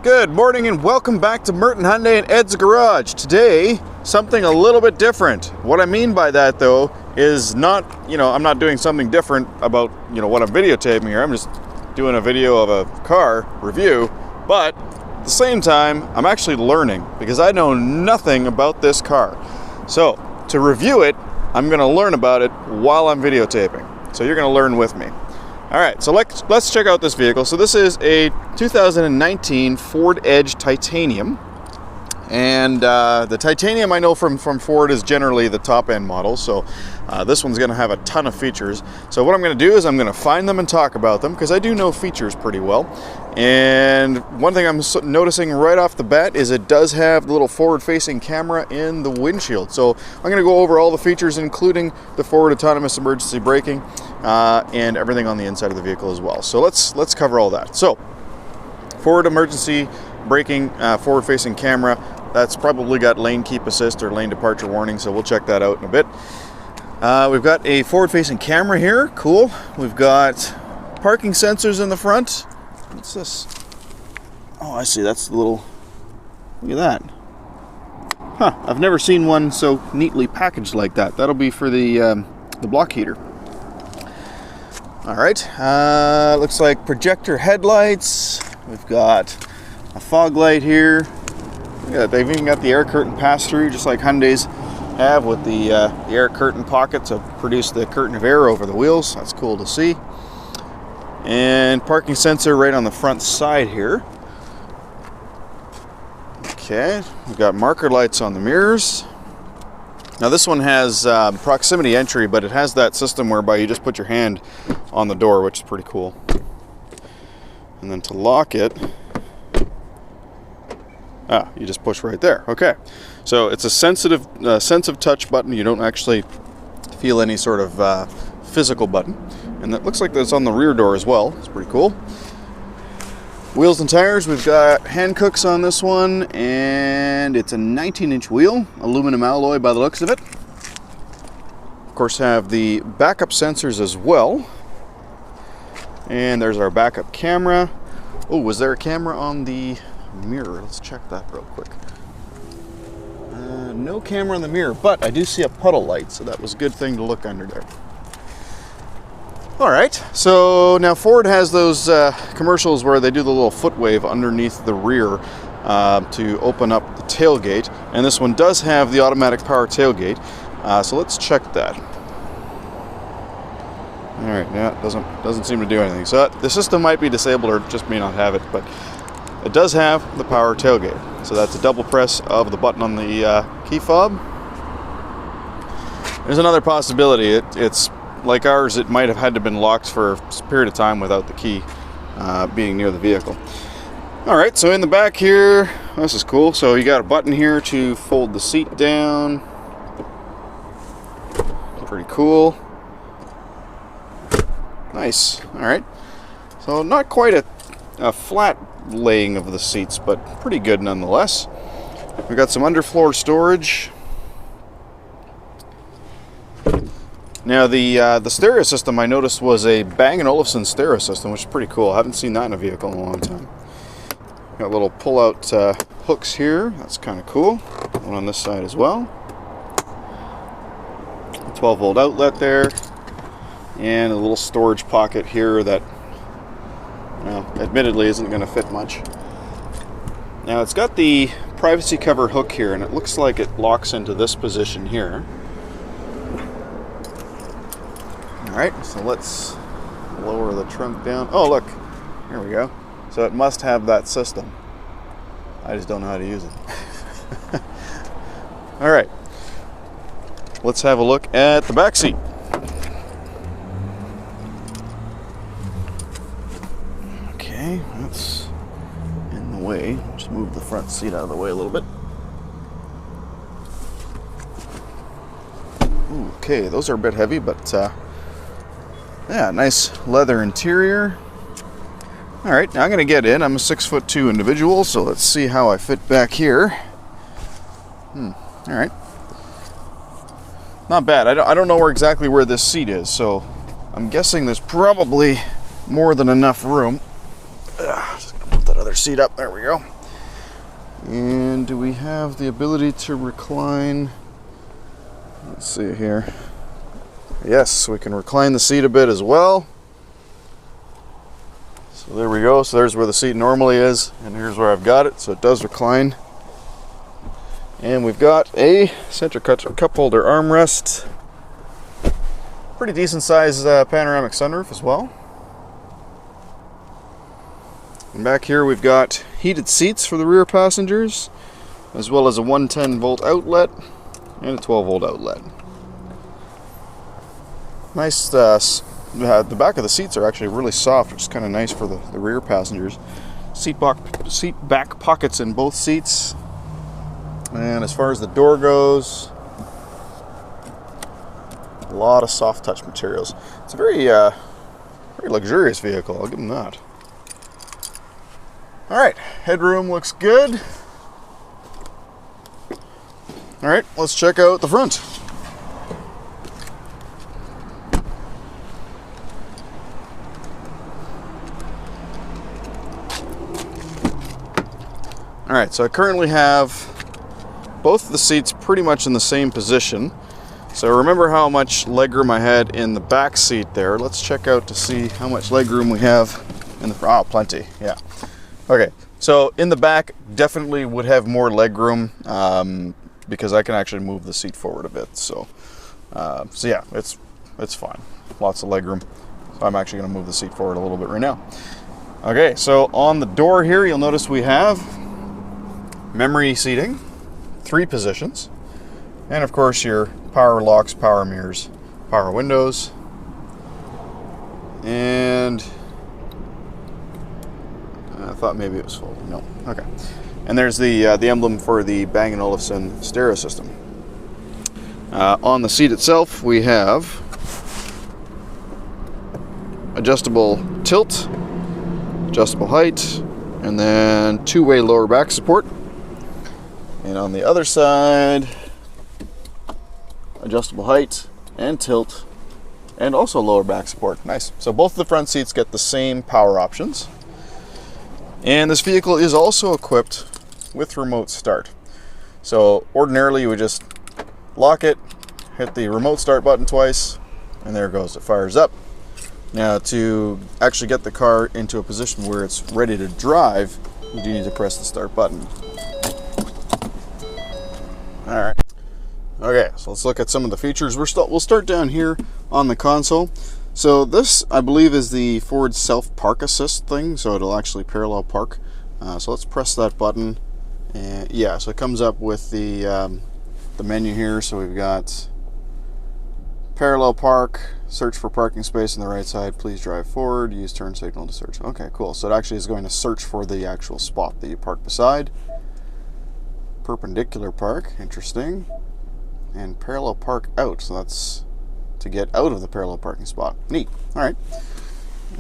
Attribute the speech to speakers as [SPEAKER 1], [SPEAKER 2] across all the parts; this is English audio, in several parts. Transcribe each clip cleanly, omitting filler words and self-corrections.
[SPEAKER 1] Good morning and welcome back to Merton Hyundai and Ed's Garage. Today, something a little bit different. What I mean by that though is not, I'm not doing something different about, what I'm videotaping here. I'm just doing a video of a car review, but at the same time, I'm actually learning because I know nothing about this car. So, to review it, I'm going to learn about it while I'm videotaping. So you're going to learn with me. All right, so let's check out this vehicle. So this is a 2019 Ford Edge Titanium. And the Titanium I know from Ford is generally the top end model. So this one's gonna have a ton of features. So what I'm gonna do is I'm gonna find them and talk about them because I do know features pretty well. And one thing I'm noticing right off the bat is it does have the little forward facing camera in the windshield. So I'm gonna go over all the features, including the forward autonomous emergency braking and everything on the inside of the vehicle as well. So let's cover all that. So forward emergency braking, forward facing camera. That's probably got lane keep assist or lane departure warning, so we'll check that out in a bit. We've got a forward-facing camera here, cool. We've got parking sensors in the front. What's this? Oh, I see, that's the little, look at that. Huh, I've never seen one so neatly packaged like that. That'll be for the block heater. All right, looks like projector headlights. We've got a fog light here. Yeah, they've even got the air curtain pass-through, just like Hyundais have with the air curtain pocket to produce the curtain of air over the wheels. That's cool to see. And parking sensor right on the front side here. Okay, we've got marker lights on the mirrors. Now this one has proximity entry, but it has that system whereby you just put your hand on the door, which is pretty cool. And then to lock it, you just push right there. Okay, so it's a sensitive touch button. You don't actually feel any sort of physical button. And that looks like that's on the rear door as well. It's pretty cool. Wheels and tires, we've got Hankooks on this one, and it's a 19-inch wheel, aluminum alloy by the looks of it. Of course, have the backup sensors as well. And there's our backup camera. Oh, was there a camera on the mirror? Let's check that real quick. No camera on the mirror, but I do see a puddle light, so that was a good thing to look under there. All right, so now Ford has those commercials where they do the little foot wave underneath the rear to open up the tailgate, and this one does have the automatic power tailgate, so let's check that. All right, yeah, doesn't seem to do anything. So the system might be disabled or just may not have it, but it does have the power tailgate. So that's a double press of the button on the key fob. There's another possibility. It's like ours, it might have had to have been locked for a period of time without the key being near the vehicle. All right, so in the back here, this is cool. So you got a button here to fold the seat down. Pretty cool. Nice. All right. So not quite a flat laying of the seats, but pretty good nonetheless. We've got some underfloor storage. Now the stereo system I noticed was a Bang & Olufsen stereo system, which is pretty cool. I haven't seen that in a vehicle in a long time. Got little pull-out hooks here. That's kind of cool. One on this side as well. A 12-volt outlet there. And a little storage pocket here that, well, admittedly isn't going to fit much. Now it's got the privacy cover hook here, and it looks like it locks into this position here. Alright, so let's lower the trunk down. Oh look, here we go. So it must have that system. I just don't know how to use it. Alright, let's have a look at the back seat. Okay, that's in the way. Just move the front seat out of the way a little bit. Okay, those are a bit heavy, but yeah, nice leather interior. All right, now I'm gonna get in. I'm a 6'2" individual, so let's see how I fit back here. All right, not bad. I don't know exactly where this seat is, so I'm guessing there's probably more than enough room. Just gonna put that other other seat up. There we go. And do we have the ability to recline? Let's see here. Yes, we can recline the seat a bit as well. So there we go. So there's where the seat normally is, and here's where I've got it. So it does recline. And we've got a center cup holder armrest. Pretty decent size panoramic sunroof as well. And back here we've got heated seats for the rear passengers, as well as a 110 volt outlet and a 12 volt outlet. Nice, the back of the seats are actually really soft, which is kind of nice for the rear passengers. Seat back pockets in both seats. And as far as the door goes, a lot of soft touch materials. It's a very luxurious vehicle, I'll give them that. Alright, headroom looks good. Alright, let's check out the front. Alright, so I currently have both of the seats pretty much in the same position. So remember how much legroom I had in the back seat there. Let's check out to see how much legroom we have in the front. Oh, plenty, yeah. Okay, so in the back, definitely would have more legroom because I can actually move the seat forward a bit. So yeah, it's fine. Lots of legroom. So I'm actually going to move the seat forward a little bit right now. Okay, so on the door here, you'll notice we have memory seating, 3 positions, and of course your power locks, power mirrors, power windows, and I thought maybe it was folding. No, okay. And there's the emblem for the Bang & Olufsen stereo system. On the seat itself, we have adjustable tilt, adjustable height, and then 2-way lower back support. And on the other side, adjustable height and tilt, and also lower back support. Nice. So both of the front seats get the same power options. And this vehicle is also equipped with remote start. So ordinarily you would just lock it, hit the remote start button twice, and there it goes, it fires up. Now to actually get the car into a position where it's ready to drive, you do need to press the start button. Alright. Okay, so let's look at some of the features. We'll start down here on the console. So this, I believe, is the Ford Self Park Assist thing, so it'll actually parallel park. So let's press that button, and yeah, so it comes up with the menu here. So we've got parallel park, search for parking space on the right side, please drive forward, use turn signal to search. Okay, cool. So it actually is going to search for the actual spot that you park beside. Perpendicular park, interesting. And parallel park out, so that's to get out of the parallel parking spot. Neat. All right.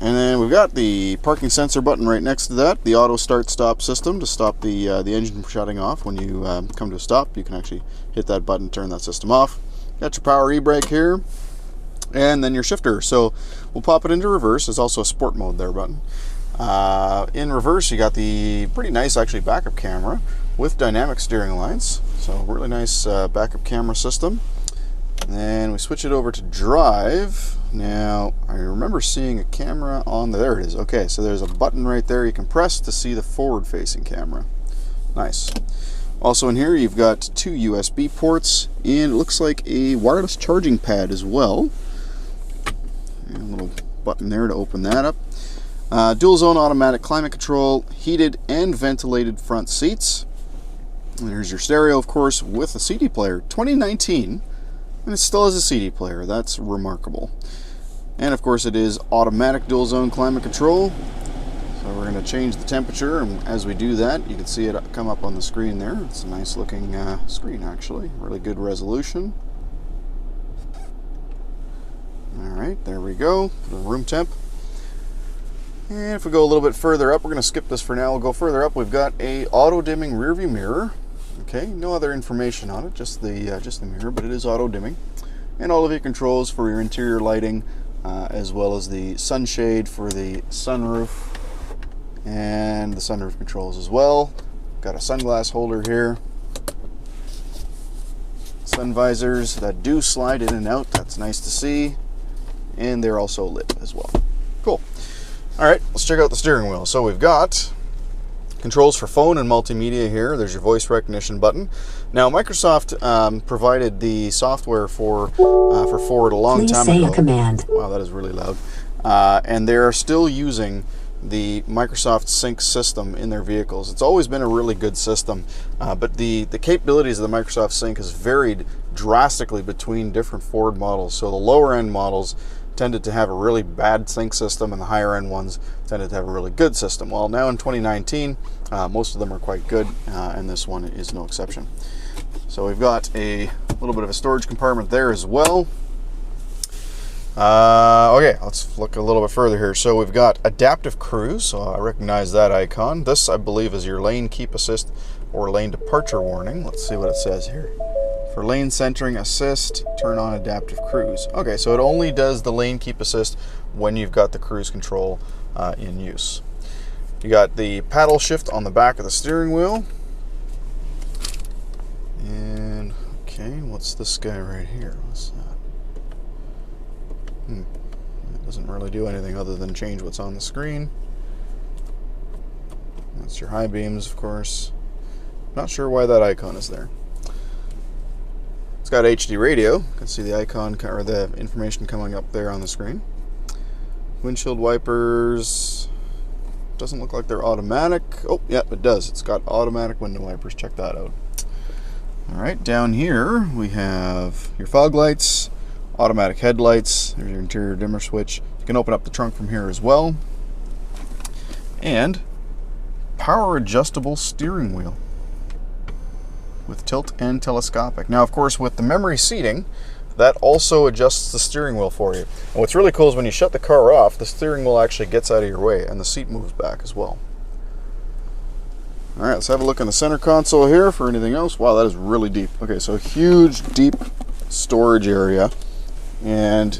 [SPEAKER 1] And then we've got the parking sensor button right next to that. The auto start stop system to stop the engine from shutting off when you come to a stop. You can actually hit that button, turn that system off. Got your power e-brake here, and then your shifter. So we'll pop it into reverse. There's also a sport mode there button. In reverse, you got the pretty nice actually backup camera with dynamic steering lines. So really nice backup camera system. And then we switch it over to drive. Now, I remember seeing a camera on there it is. Okay, so there's a button right there you can press to see the forward-facing camera. Nice. Also in here, you've got 2 USB ports, and it looks like a wireless charging pad as well. And a little button there to open that up. Dual zone automatic climate control, heated and ventilated front seats. And here's your stereo, of course, with a CD player. 2019. And it still has a CD player. That's remarkable. And of course it is automatic dual zone climate control. So we're going to change the temperature, and as we do that, you can see it come up on the screen there. It's a nice looking screen actually. Really good resolution. Alright, there we go. The room temp. And if we go a little bit further up, we're going to skip this for now. We'll go further up. We've got a auto dimming rear view mirror. Okay, no other information on it, just the mirror, but it is auto dimming, and all of your controls for your interior lighting, as well as the sunshade for the sunroof, and the sunroof controls as well. Got a sunglass holder here. Sun visors that do slide in and out. That's nice to see. And they're also lit as well. Cool. All right, let's check out the steering wheel. So we've got controls for phone and multimedia here. There's your voice recognition button. Now, Microsoft provided the software for Ford a long time ago. Please say a command. Wow, that is really loud. And they're still using the Microsoft Sync system in their vehicles. It's always been a really good system, but the capabilities of the Microsoft Sync has varied drastically between different Ford models. So the lower end models tended to have a really bad sync system, and the higher end ones tended to have a really good system. Well, now in 2019, most of them are quite good, and this one is no exception. So we've got a little bit of a storage compartment there as well. Okay, let's look a little bit further here. So we've got adaptive cruise, so I recognize that icon. This, I believe, is your lane keep assist or lane departure warning. Let's see what it says here. For lane centering assist, turn on adaptive cruise. Okay, so it only does the lane keep assist when you've got the cruise control in use. You got the paddle shift on the back of the steering wheel. And, okay, what's this guy right here? What's that? It doesn't really do anything other than change what's on the screen. That's your high beams, of course. Not sure why that icon is there. It's got HD radio. You can see the icon or the information coming up there on the screen. Windshield wipers. Doesn't look like they're automatic. Oh, yeah, it does. It's got automatic window wipers. Check that out. All right, down here we have your fog lights, automatic headlights. There's your interior dimmer switch. You can open up the trunk from here as well. And power adjustable steering wheel with tilt and telescopic. Now, of course, with the memory seating, that also adjusts the steering wheel for you. And what's really cool is when you shut the car off, the steering wheel actually gets out of your way and the seat moves back as well. All right, let's have a look in the center console here for anything else. Wow, that is really deep. Okay, so huge, deep storage area. And,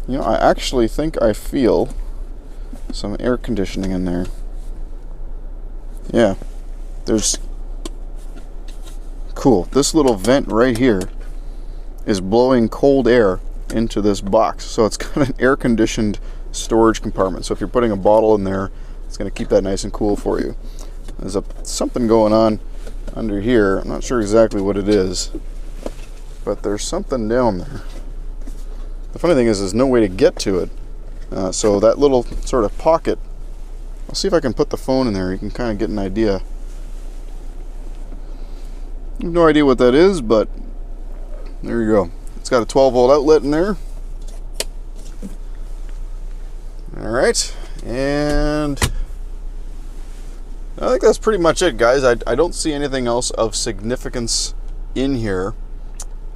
[SPEAKER 1] you know, I actually think I feel some air conditioning in there. Yeah, there's... Cool. This little vent right here is blowing cold air into this box. So it's got an air-conditioned storage compartment. So if you're putting a bottle in there, it's going to keep that nice and cool for you. There's something going on under here. I'm not sure exactly what it is, but there's something down there. The funny thing is there's no way to get to it. So that little sort of pocket, I'll see if I can put the phone in there. You can kind of get an idea. I have no idea what that is, but there you go. It's got a 12-volt outlet in there. All right, and I think that's pretty much it, guys. I don't see anything else of significance in here.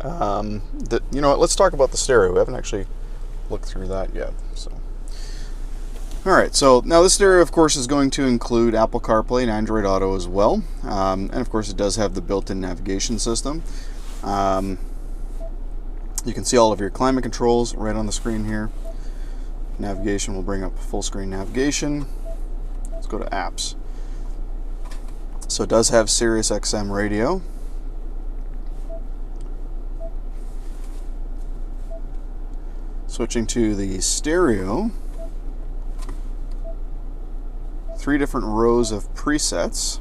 [SPEAKER 1] You know what? Let's talk about the stereo. We haven't actually looked through that yet. So, all right. So now this stereo, of course, is going to include Apple CarPlay and Android Auto as well, and of course, it does have the built-in navigation system. You can see all of your climate controls right on the screen here. Navigation will bring up full screen navigation. Let's go to apps. So it does have Sirius XM radio. Switching to the stereo, 3 different rows of presets.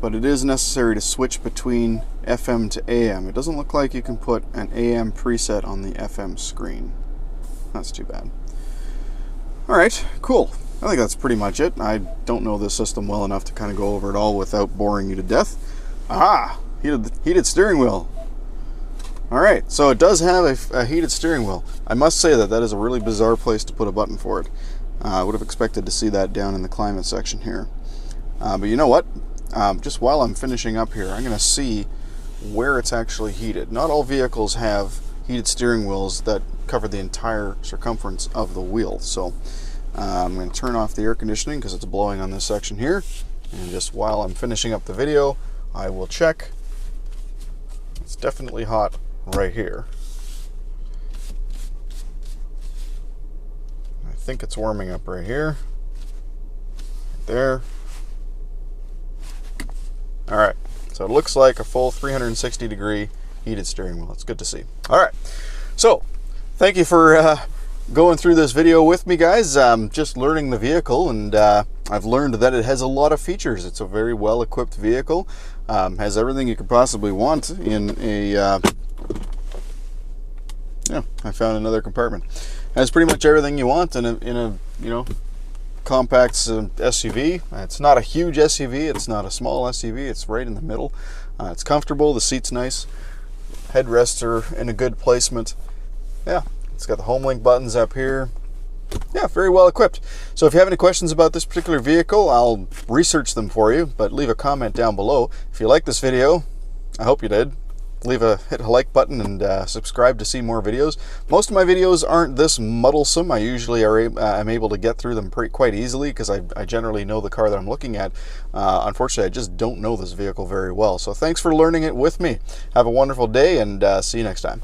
[SPEAKER 1] But it is necessary to switch between FM to AM. It doesn't look like you can put an AM preset on the FM screen. That's too bad. All right, cool. I think that's pretty much it. I don't know this system well enough to kind of go over it all without boring you to death. Aha! Heated steering wheel. All right, so it does have a heated steering wheel. I must say that is a really bizarre place to put a button for it. I would have expected to see that down in the climate section here. But you know what? Just while I'm finishing up here, I'm going to see where it's actually heated. Not all vehicles have heated steering wheels that cover the entire circumference of the wheel. So I'm going to turn off the air conditioning because it's blowing on this section here. And just while I'm finishing up the video, I will check. It's definitely hot right here. think it's warming up right here. Right there. All right, so it looks like a full 360 degree heated steering wheel. It's good to see. All right, so thank you for going through this video with me, guys. Just learning the vehicle, and I've learned that it has a lot of features. It's a very well equipped vehicle. Has everything you could possibly want in a yeah, I found another compartment. Has pretty much everything you want in a you know, compact SUV. It's not a huge SUV, it's not a small SUV, it's right in the middle. It's comfortable, the seat's nice, headrests are in a good placement. Yeah, it's got the HomeLink buttons up here. Yeah, very well equipped. So if you have any questions about this particular vehicle, I'll research them for you, but leave a comment down below. If you like this video, I hope you did, hit a like button and subscribe to see more videos. Most of my videos aren't this muddlesome. I usually I'm able to get through them quite easily because I generally know the car that I'm looking at. Unfortunately, I just don't know this vehicle very well. So thanks for learning it with me. Have a wonderful day, and see you next time.